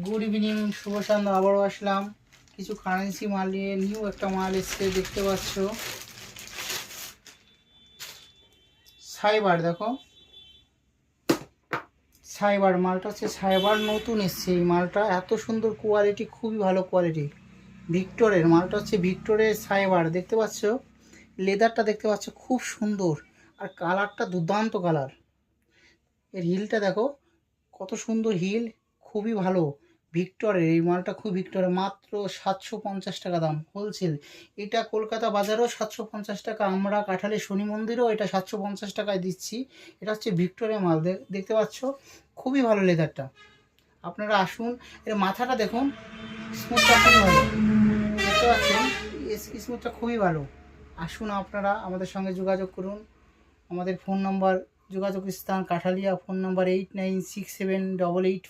Good evening, শুভ সন্ধ্যা। আবারও আসলাম কিছু currency মাল নিয়ে। নিউ একটা মাল এসছে, দেখতে পাচ্ছ সাইবার। দেখো সাইবার মালটা হচ্ছে সাইবার, নতুন এসছে এই মালটা। এত সুন্দর কোয়ালিটি, খুবই ভালো কোয়ালিটি। ভিক্টরের মালটা হচ্ছে ভিক্টরের সাইবার, দেখতে পাচ্ছ। লেদারটা দেখতে পাচ্ছ খুব সুন্দর, আর কালারটা দুর্দান্ত কালার। এর হিলটা দেখো কত সুন্দর হিল, খুবই ভালো। ভিক্টরের এই মালটা, খুব ভিক্টরের, মাত্র 750 টাকা দাম হোলসেল। এটা কলকাতা বাজারেও 750 টাকা, আমরা কাঁঠালি শনি মন্দিরেও এটা 750 টাকায় দিচ্ছি। এটা হচ্ছে ভিক্টরের মাল, দেখতে পাচ্ছ খুবই ভালো লেদারটা। আপনারা আসুন। এর মাথাটা দেখুন, স্মুথটা খুবই ভালো, দেখতে পাচ্ছেন স্মুথটা খুবই ভালো। আসুন আপনারা আমাদের সঙ্গে যোগাযোগ করুন। আমাদের ফোন নাম্বার, যোগাযোগ স্থান কাঠালিয়া, ফোন নাম্বার 896788